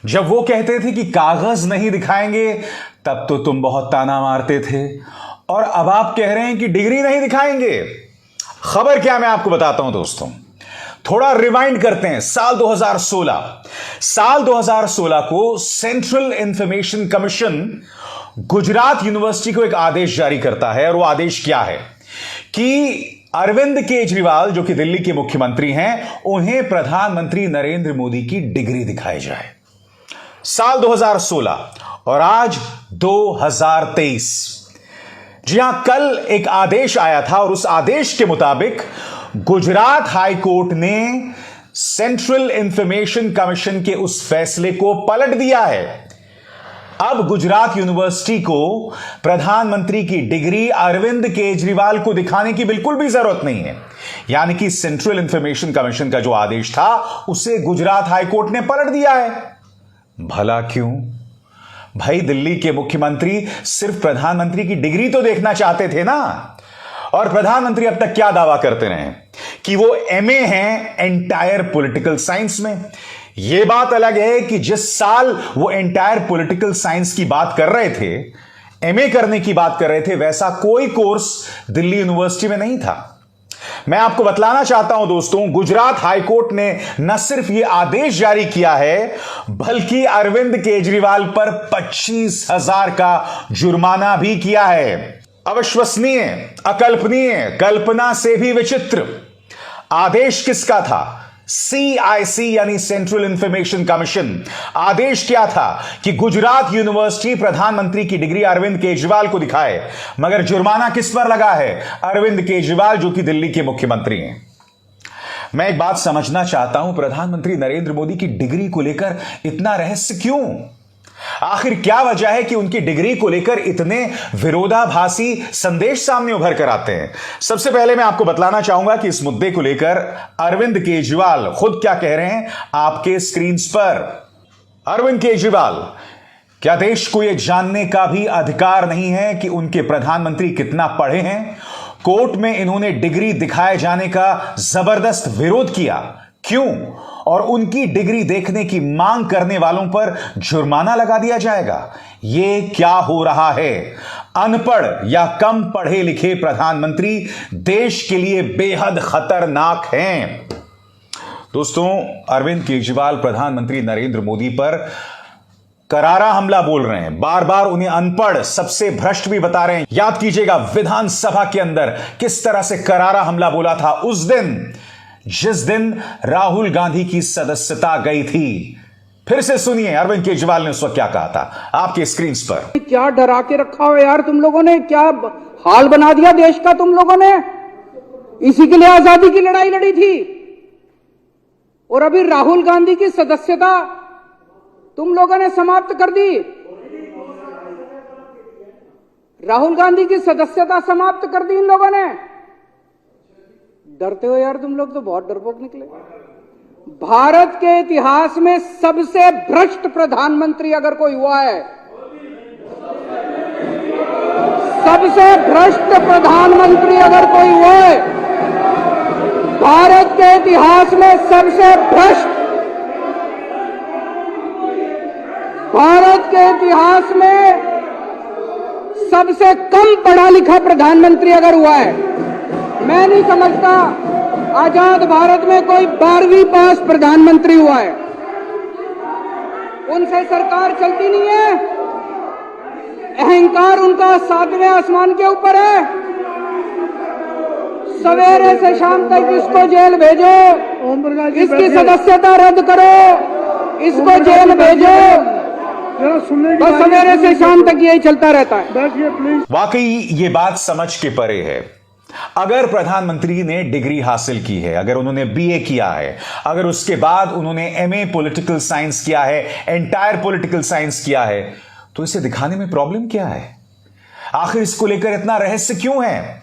जब वो कहते थे कि कागज नहीं दिखाएंगे तब तो तुम बहुत ताना मारते थे, और अब आप कह रहे हैं कि डिग्री नहीं दिखाएंगे। खबर क्या, मैं आपको बताता हूं दोस्तों। थोड़ा रिवाइंड करते हैं। साल 2016 को central information commission Gujarat university को एक आदेश जारी करता है, और वो आदेश क्या है कि अरविंद केजरीवाल जो कि दिल्ली के मुख्यमंत्री हैं, उन्हें प्रधानमंत्री नरेंद्र मोदी की डिग्री दिखाई जाए। साल 2016 और आज 2023। जी हां, कल एक आदेश आया था, और उस आदेश के मुताबिक गुजरात हाई कोर्ट ने सेंट्रल इंफॉर्मेशन कमीशन के उस फैसले को पलट दिया है। अब गुजरात यूनिवर्सिटी को प्रधानमंत्री की डिग्री अरविंद केजरीवाल को दिखाने की बिल्कुल भी जरूरत नहीं है। यानी कि सेंट्रल इंफॉर्मेशन कमीशन का जो आदेश था उसे गुजरात हाईकोर्ट ने पलट दिया है। भला क्यों? भाई, दिल्ली के मुख्यमंत्री सिर्फ प्रधानमंत्री की डिग्री तो देखना चाहते थे ना। और प्रधानमंत्री अब तक क्या दावा करते रहे कि वो एमए हैं एंटायर पॉलिटिकल साइंस में। यह बात अलग है कि जिस साल वो एंटायर पॉलिटिकल साइंस की बात कर रहे थे, एमए करने की बात कर रहे थे, वैसा कोई कोर्स दिल्ली यूनिवर्सिटी में नहीं था। मैं आपको बतलाना चाहता हूं दोस्तों, गुजरात हाईकोर्ट ने न सिर्फ यह आदेश जारी किया है, बल्कि अरविंद केजरीवाल पर 25,000 का जुर्माना भी किया है। अविश्वसनीय, अकल्पनीय, कल्पना से भी विचित्र। आदेश किसका था? CIC यानी सेंट्रल इंफॉर्मेशन कमीशन। आदेश क्या था कि गुजरात यूनिवर्सिटी प्रधानमंत्री की डिग्री अरविंद केजरीवाल को दिखाए, मगर जुर्माना किस पर लगा है? अरविंद केजरीवाल जो कि दिल्ली के मुख्यमंत्री हैं। मैं एक बात समझना चाहता हूं, प्रधानमंत्री नरेंद्र मोदी की डिग्री को लेकर इतना रहस्य क्यों? आखिर क्या वजह है कि उनकी डिग्री को लेकर इतने विरोधाभासी संदेश सामने उभर कर आते हैं? सबसे पहले मैं आपको बतलाना चाहूंगा कि इस मुद्दे को लेकर अरविंद केजरीवाल खुद क्या कह रहे हैं आपके स्क्रीन पर। अरविंद केजरीवाल, क्या देश को यह जानने का भी अधिकार नहीं है कि उनके प्रधानमंत्री कितना पढ़े हैं? कोर्ट में इन्होंने डिग्री दिखाए जाने का जबरदस्त विरोध किया, क्यों? और उनकी डिग्री देखने की मांग करने वालों पर जुर्माना लगा दिया जाएगा। यह क्या हो रहा है? अनपढ़ या कम पढ़े लिखे प्रधानमंत्री देश के लिए बेहद खतरनाक हैं। दोस्तों, अरविंद केजरीवाल प्रधानमंत्री नरेंद्र मोदी पर करारा हमला बोल रहे हैं, बार बार उन्हें अनपढ़, सबसे भ्रष्ट भी बता रहे हैं। याद कीजिएगा विधानसभा के अंदर किस तरह से करारा हमला बोला था उस दिन जिस दिन राहुल गांधी की सदस्यता गई थी। फिर से सुनिए अरविंद केजरीवाल ने उस वक्त क्या कहा था आपके स्क्रीन पर। क्या डरा के रखा हो यार तुम लोगों ने, क्या हाल बना दिया देश का तुम लोगों ने। इसी के लिए आजादी की लड़ाई लड़ी थी, और अभी राहुल गांधी की सदस्यता तुम लोगों ने समाप्त कर दी। राहुल गांधी की सदस्यता समाप्त कर दी इन लोगों ने। डरते हो यार तुम लोग, तो बहुत डरपोक निकले। भारत के इतिहास में सबसे भ्रष्ट प्रधानमंत्री अगर कोई हुआ है, सबसे भ्रष्ट प्रधानमंत्री अगर कोई हुआ है, भारत के इतिहास में सबसे भ्रष्ट, भारत के इतिहास में सबसे कम पढ़ा लिखा प्रधानमंत्री अगर हुआ है, मैं नहीं समझता आजाद भारत में कोई 12वीं पास प्रधानमंत्री हुआ है। उनसे सरकार चलती नहीं है, अहंकार उनका 7वें आसमान के ऊपर है। सवेरे से शाम तक इसको जेल भेजो, इसकी सदस्यता रद्द करो, इसको जेल भेजो, बस सवेरे से शाम तक यही चलता रहता है। वाकई ये बात समझ के परे है। अगर प्रधानमंत्री ने डिग्री हासिल की है, अगर उन्होंने बीए किया है, अगर उसके बाद उन्होंने एमए पॉलिटिकल साइंस किया है, एंटायर पॉलिटिकल साइंस किया है, तो इसे दिखाने में प्रॉब्लम क्या है? आखिर इसको लेकर इतना रहस्य क्यों है?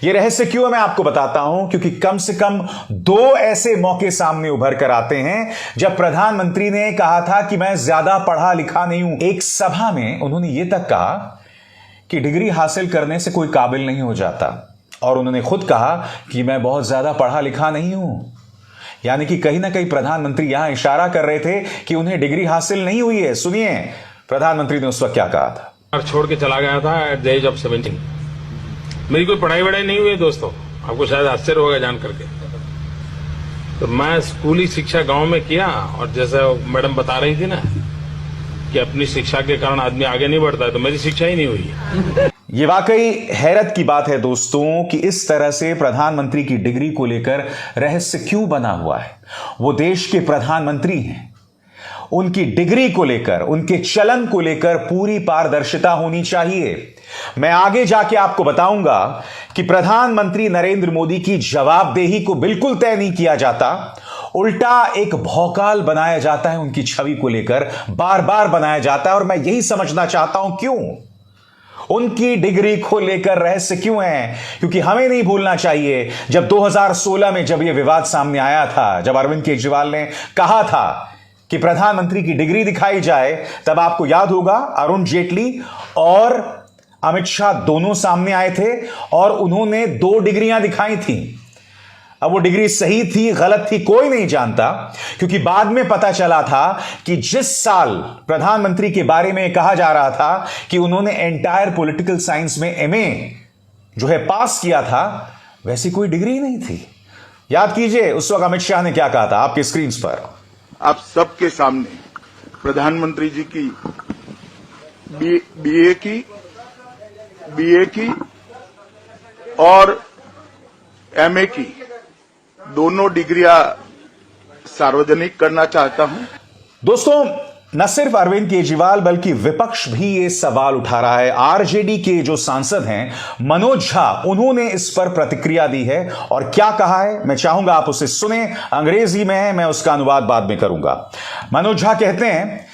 यह रहस्य क्यों है मैं आपको बताता हूं, क्योंकि कम से कम 2 ऐसे मौके सामने उभर कर आते हैं जब प्रधानमंत्री ने कहा था कि मैं ज्यादा पढ़ा लिखा नहीं हूं। एक सभा में उन्होंने यह तक कहा कि डिग्री हासिल करने से कोई काबिल नहीं हो जाता, और उन्होंने खुद कहा कि मैं बहुत ज्यादा पढ़ा लिखा नहीं हूं। यानी कि कहीं ना कहीं प्रधानमंत्री यहां इशारा कर रहे थे कि उन्हें डिग्री हासिल नहीं हुई है। सुनिए प्रधानमंत्री ने उस वक्त क्या कहा था। छोड़ के चला गया था एट द एज ऑफ 17। मेरी कोई पढ़ाई वढ़ाई नहीं हुई है दोस्तों, आपको शायद आश्चर्य होगा जान करके। तो मैं स्कूली शिक्षा गांव में किया, और जैसे मैडम बता रही थी ना कि अपनी शिक्षा के कारण आदमी आगे नहीं बढ़ता है, तो मेरी शिक्षा ही नहीं हुई है। ये वाकई हैरत की बात है दोस्तों कि इस तरह से प्रधानमंत्री की डिग्री को लेकर रहस्य क्यों बना हुआ है। वो देश के प्रधानमंत्री हैं, उनकी डिग्री को लेकर, उनके चलन को लेकर पूरी पारदर्शिता होनी चाहिए। मैं आगे जाके आपको बताऊंगा कि प्रधानमंत्री नरेंद्र मोदी की जवाबदेही को बिल्कुल तय नहीं किया जाता, उल्टा एक भौकाल बनाया जाता है उनकी छवि को लेकर, बार बार बनाया जाता है। और मैं यही समझना चाहता हूं क्यों उनकी डिग्री को लेकर रहस्य क्यों है। क्योंकि हमें नहीं भूलना चाहिए जब 2016 में जब यह विवाद सामने आया था, जब अरविंद केजरीवाल ने कहा था कि प्रधानमंत्री की डिग्री दिखाई जाए, तब आपको याद होगा अरुण जेटली और अमित शाह दोनों सामने आए थे और उन्होंने 2 डिग्रियां दिखाई थी। अब वो डिग्री सही थी गलत थी कोई नहीं जानता, क्योंकि बाद में पता चला था कि जिस साल प्रधानमंत्री के बारे में कहा जा रहा था कि उन्होंने एंटायर पॉलिटिकल साइंस में एमए जो है पास किया था, वैसी कोई डिग्री नहीं थी। याद कीजिए उस वक्त अमित शाह ने क्या कहा था आपके स्क्रीन पर। आप सबके सामने प्रधानमंत्री जी की बीए की और एमए की दोनों डिग्रियां सार्वजनिक करना चाहता हूं। दोस्तों न सिर्फ अरविंद केजरीवाल बल्कि विपक्ष भी ये सवाल उठा रहा है। आरजेडी के जो सांसद हैं मनोज झा, उन्होंने इस पर प्रतिक्रिया दी है और क्या कहा है मैं चाहूंगा आप उसे सुने। अंग्रेजी में है, मैं उसका अनुवाद बाद में करूंगा। मनोज झा कहते हैं,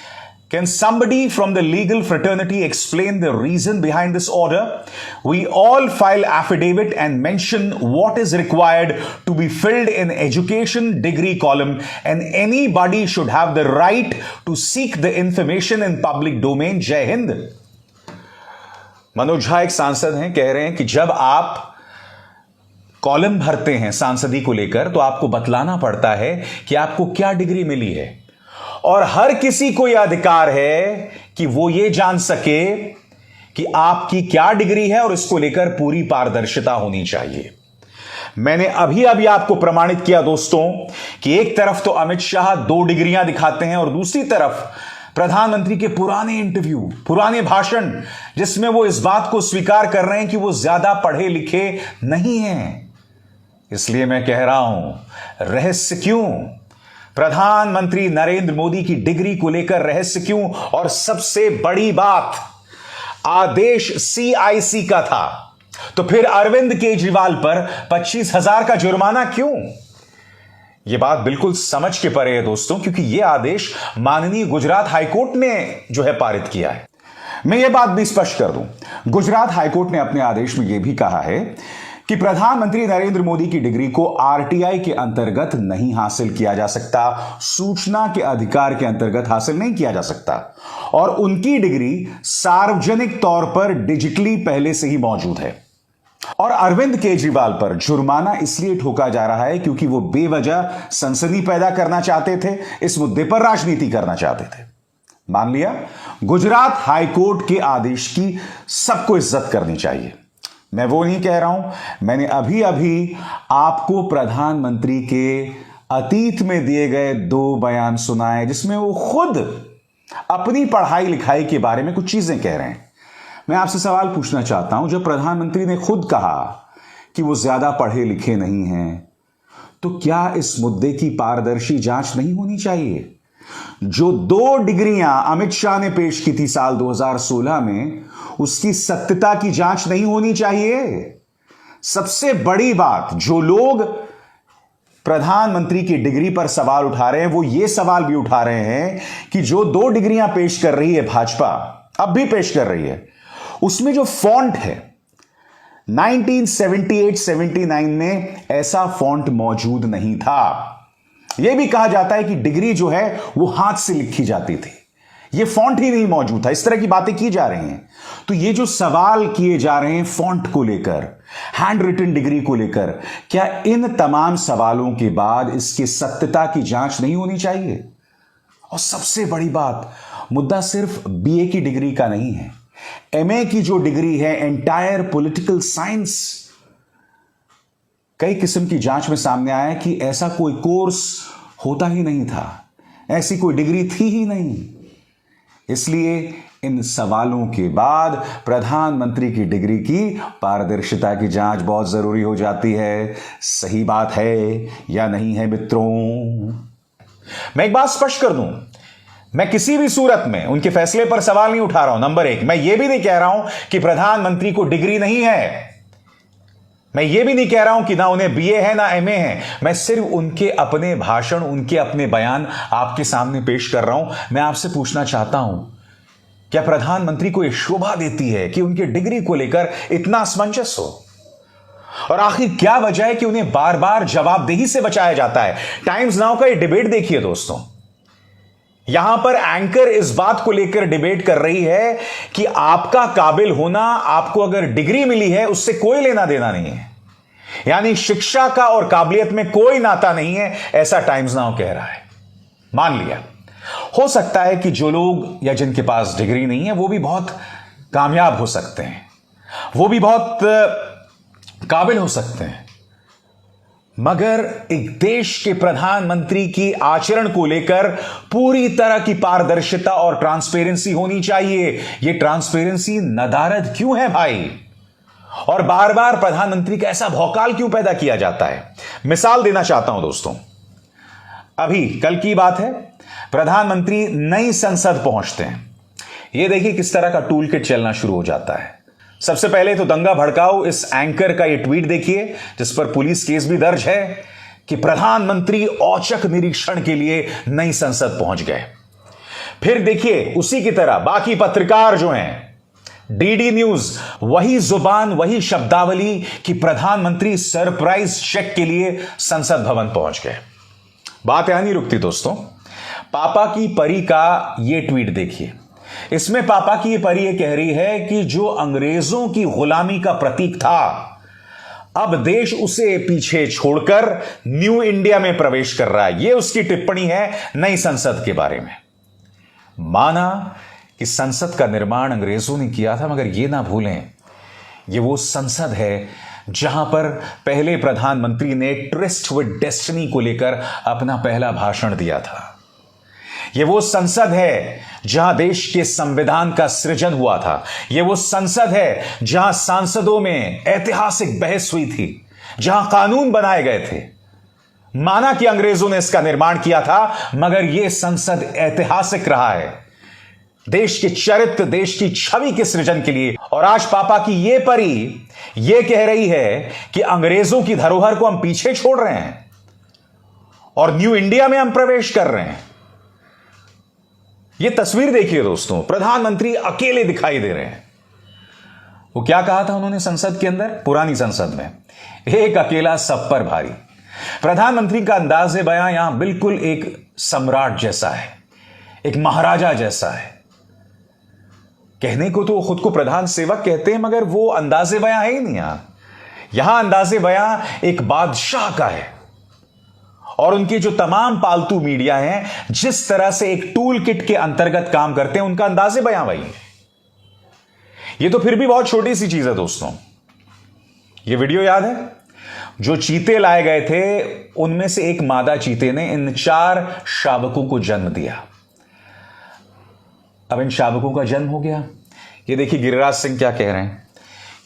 Can somebody from the legal fraternity explain the reason behind this order? We all file affidavit and mention what is required to be filled in education degree column, and anybody should have the right to seek the information in public domain. जय हिंद। मनोज झा एक सांसद हैं, कह रहे हैं कि जब आप कॉलम भरते हैं सांसदी को लेकर तो आपको बतलाना पड़ता है कि आपको क्या डिग्री मिली है, और हर किसी को यह अधिकार है कि वो ये जान सके कि आपकी क्या डिग्री है और इसको लेकर पूरी पारदर्शिता होनी चाहिए। मैंने अभी आपको प्रमाणित किया दोस्तों कि एक तरफ तो अमित शाह 2 डिग्रियां दिखाते हैं और दूसरी तरफ प्रधानमंत्री के पुराने इंटरव्यू, पुराने भाषण, जिसमें वो इस बात को स्वीकार कर रहे हैं कि वो ज्यादा पढ़े लिखे नहीं हैं। इसलिए मैं कह रहा हूं रहस्य क्यों, प्रधानमंत्री नरेंद्र मोदी की डिग्री को लेकर रहस्य क्यों। और सबसे बड़ी बात, आदेश सीआईसी का था, तो फिर अरविंद केजरीवाल पर 25,000 का जुर्माना क्यों। यह बात बिल्कुल समझ के परे है दोस्तों, क्योंकि यह आदेश माननीय गुजरात हाईकोर्ट ने जो है पारित किया है। मैं यह बात भी स्पष्ट कर दूं, गुजरात हाईकोर्ट ने अपने आदेश में यह भी कहा है कि प्रधानमंत्री नरेंद्र मोदी की डिग्री को आरटीआई के अंतर्गत नहीं हासिल किया जा सकता, सूचना के अधिकार के अंतर्गत हासिल नहीं किया जा सकता, और उनकी डिग्री सार्वजनिक तौर पर डिजिटली पहले से ही मौजूद है। और अरविंद केजरीवाल पर जुर्माना इसलिए ठोका जा रहा है क्योंकि वो बेवजह सनसनी पैदा करना चाहते थे, इस मुद्दे पर राजनीति करना चाहते थे। मान लिया, गुजरात हाईकोर्ट के आदेश की सबको इज्जत करनी चाहिए। मैं वो नहीं कह रहा हूं, मैंने अभी आपको प्रधानमंत्री के अतीत में दिए गए 2 बयान सुनाए जिसमें वो खुद अपनी पढ़ाई लिखाई के बारे में कुछ चीजें कह रहे हैं। मैं आपसे सवाल पूछना चाहता हूं, जब प्रधानमंत्री ने खुद कहा कि वो ज्यादा पढ़े लिखे नहीं हैं, तो क्या इस मुद्दे की पारदर्शी जांच नहीं होनी चाहिए? जो 2 डिग्रियां अमित शाह ने पेश की थी साल 2016 में, उसकी सत्यता की जांच नहीं होनी चाहिए? सबसे बड़ी बात, जो लोग प्रधानमंत्री की डिग्री पर सवाल उठा रहे हैं वो ये सवाल भी उठा रहे हैं कि जो 2 डिग्रियां पेश कर रही है भाजपा, अब भी पेश कर रही है, उसमें जो फॉन्ट है 1978-79 में ऐसा फॉन्ट मौजूद नहीं था। यह भी कहा जाता है कि डिग्री जो है वो हाथ से लिखी जाती थी। ये फॉन्ट ही नहीं मौजूद था, इस तरह की बातें की जा रही हैं। तो ये जो सवाल किए जा रहे हैं फॉन्ट को लेकर, हैंड रिटन डिग्री को लेकर, क्या इन तमाम सवालों के बाद इसकी सत्यता की जांच नहीं होनी चाहिए? और सबसे बड़ी बात, मुद्दा सिर्फ बीए की डिग्री का नहीं है, एमए की जो डिग्री है, एंटायर पॉलिटिकल साइंस, कई किस्म की जांच में सामने आया कि ऐसा कोई कोर्स होता ही नहीं था, ऐसी कोई डिग्री थी ही नहीं। इसलिए इन सवालों के बाद प्रधानमंत्री की डिग्री की पारदर्शिता की जांच बहुत जरूरी हो जाती है। सही बात है या नहीं है मित्रों? मैं एक बात स्पष्ट कर दूं, मैं किसी भी सूरत में उनके फैसले पर सवाल नहीं उठा रहा हूं। नंबर एक, मैं यह भी नहीं कह रहा हूं कि प्रधानमंत्री को डिग्री नहीं है, मैं यह भी नहीं कह रहा हूं कि ना उन्हें बीए है ना एमए है। मैं सिर्फ उनके अपने भाषण, उनके अपने बयान आपके सामने पेश कर रहा हूं। मैं आपसे पूछना चाहता हूं, क्या प्रधानमंत्री को यह शोभा देती है कि उनकी डिग्री को लेकर इतना असमंजस हो? और आखिर क्या वजह है कि उन्हें बार बार जवाबदेही से बचाया जाता है? टाइम्स नाउ का यह डिबेट देखिए दोस्तों, यहां पर एंकर इस बात को लेकर डिबेट कर रही है कि आपका काबिल होना, आपको अगर डिग्री मिली है उससे कोई लेना देना नहीं है, यानी शिक्षा का और काबिलियत में कोई नाता नहीं है, ऐसा टाइम्स नाउ कह रहा है। मान लिया, हो सकता है कि जो लोग या जिनके पास डिग्री नहीं है वो भी बहुत कामयाब हो सकते हैं, वो भी बहुत काबिल हो सकते हैं, मगर एक देश के प्रधानमंत्री की आचरण को लेकर पूरी तरह की पारदर्शिता और ट्रांसपेरेंसी होनी चाहिए। यह ट्रांसपेरेंसी नदारद क्यों है भाई? और बार बार प्रधानमंत्री का ऐसा भौकाल क्यों पैदा किया जाता है? मिसाल देना चाहता हूं दोस्तों, अभी कल की बात है, प्रधानमंत्री नई संसद पहुंचते हैं। यह देखिए किस तरह का टूल किट चलना शुरू हो जाता है। सबसे पहले तो दंगा भड़काओ इस एंकर का यह ट्वीट देखिए, जिस पर पुलिस केस भी दर्ज है कि प्रधानमंत्री औचक निरीक्षण के लिए नई संसद पहुंच गए। फिर देखिए उसी की तरह बाकी पत्रकार जो हैं, डीडी न्यूज, वही जुबान वही शब्दावली कि प्रधानमंत्री सरप्राइज चेक के लिए संसद भवन पहुंच गए। बात यहां नहीं रुकती दोस्तों, पापा की परी का यह ट्वीट देखिए। इसमें पापा की परी यह कह रही है कि जो अंग्रेजों की गुलामी का प्रतीक था, अब देश उसे पीछे छोड़कर न्यू इंडिया में प्रवेश कर रहा है। यह उसकी टिप्पणी है नई संसद के बारे में। माना कि संसद का निर्माण अंग्रेजों ने किया था, मगर यह ना भूलें यह वो संसद है जहां पर पहले प्रधानमंत्री ने ट्रिस्ट विद डेस्टिनी को लेकर अपना पहला भाषण दिया था। यह वो संसद है जहां देश के संविधान का सृजन हुआ था। यह वो संसद है जहां सांसदों में ऐतिहासिक बहस हुई थी, जहां कानून बनाए गए थे। माना कि अंग्रेजों ने इसका निर्माण किया था, मगर यह संसद ऐतिहासिक रहा है देश के चरित्र, देश की छवि के सृजन के लिए। और आज पापा की यह परी यह कह रही है कि अंग्रेजों की धरोहर को हम पीछे छोड़ रहे हैं और न्यू इंडिया में हम प्रवेश कर रहे हैं। यह तस्वीर देखिए दोस्तों, प्रधानमंत्री अकेले दिखाई दे रहे हैं। वो क्या कहा था उन्होंने संसद के अंदर, पुरानी संसद में, एक अकेला सब पर भारी। प्रधानमंत्री का अंदाज़े बयां यहां बिल्कुल एक सम्राट जैसा है, एक महाराजा जैसा है। कहने को तो खुद को प्रधान सेवक कहते हैं, मगर वो अंदाज़े बयां है ही नहीं। यहां अंदाज़े बयां एक बादशाह का है। और उनके जो तमाम पालतू मीडिया हैं, जिस तरह से एक टूल किट के अंतर्गत काम करते हैं, उनका अंदाज़े बयां वही है। ये तो फिर भी बहुत छोटी सी चीज है दोस्तों। ये वीडियो याद है, जो चीते लाए गए थे उनमें से एक मादा चीते ने इन 4 शावकों को जन्म दिया। अब इन शावकों का जन्म हो गया। ये देखिए गिरिराज सिंह क्या कह रहे हैं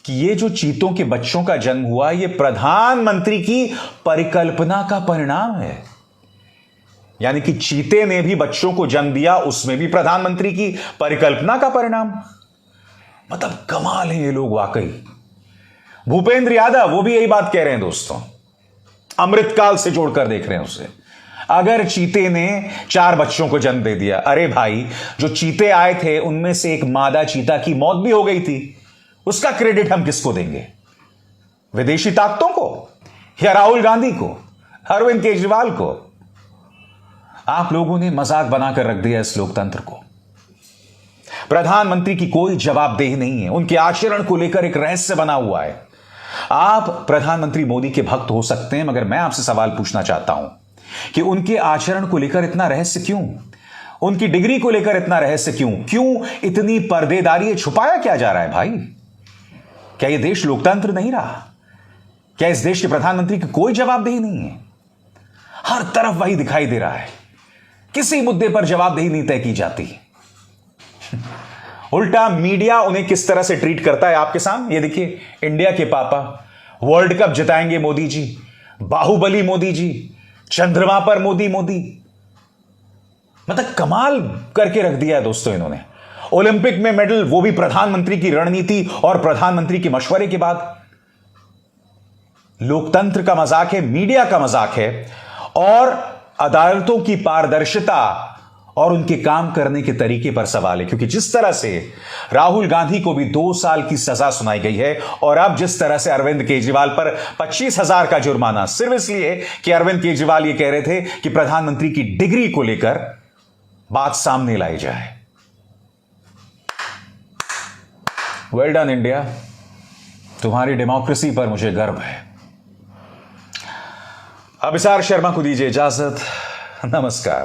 कि ये जो चीतों के बच्चों का जन्म हुआ, ये प्रधानमंत्री की परिकल्पना का परिणाम है। यानी कि चीते ने भी बच्चों को जन्म दिया, उसमें भी प्रधानमंत्री की परिकल्पना का परिणाम। मतलब कमाल है ये लोग वाकई। भूपेंद्र यादव वो भी यही बात कह रहे हैं दोस्तों, अमृतकाल से जोड़कर देख रहे हैं उसे। अगर चीते ने 4 बच्चों को जन्म दे दिया, अरे भाई जो चीते आए थे उनमें से एक मादा चीता की मौत भी हो गई थी, उसका क्रेडिट हम किसको देंगे? विदेशी ताकतों को या राहुल गांधी को, अरविंद केजरीवाल को? आप लोगों ने मजाक बनाकर रख दिया इस लोकतंत्र को। प्रधानमंत्री की कोई जवाबदेही नहीं है। उनके आचरण को लेकर एक रहस्य बना हुआ है। आप प्रधानमंत्री मोदी के भक्त हो सकते हैं, मगर मैं आपसे सवाल पूछना चाहता हूं कि उनके आचरण को लेकर इतना रहस्य क्यों? उनकी डिग्री को लेकर इतना रहस्य क्यों? क्यों इतनी पर्देदारी? छुपाया क्या जा रहा है भाई? क्या यह देश लोकतंत्र नहीं रहा? क्या इस देश के प्रधानमंत्री की कोई जवाबदेही नहीं है? हर तरफ वही दिखाई दे रहा है, किसी मुद्दे पर जवाबदेही नहीं तय की जाती। उल्टा मीडिया उन्हें किस तरह से ट्रीट करता है आपके सामने ये देखिए। इंडिया के पापा, वर्ल्ड कप जिताएंगे मोदी जी, बाहुबली मोदी जी, चंद्रमा पर मोदी मोदी। मतलब कमाल करके रख दिया है दोस्तों इन्होंने। ओलंपिक में मेडल, वो भी प्रधानमंत्री की रणनीति और प्रधानमंत्री के मशवरे के बाद। लोकतंत्र का मजाक है, मीडिया का मजाक है, और अदालतों की पारदर्शिता और उनके काम करने के तरीके पर सवाल है। क्योंकि जिस तरह से राहुल गांधी को भी 2 साल की सजा सुनाई गई है, और अब जिस तरह से अरविंद केजरीवाल पर 25,000 का जुर्माना, सिर्फ इसलिए कि अरविंद केजरीवाल ये कह रहे थे कि प्रधानमंत्री की डिग्री को लेकर बात सामने लाई जाए। वेल डन इंडिया, तुम्हारी डेमोक्रेसी पर मुझे गर्व है। अभिसार शर्मा को दीजिए इजाजत। नमस्कार।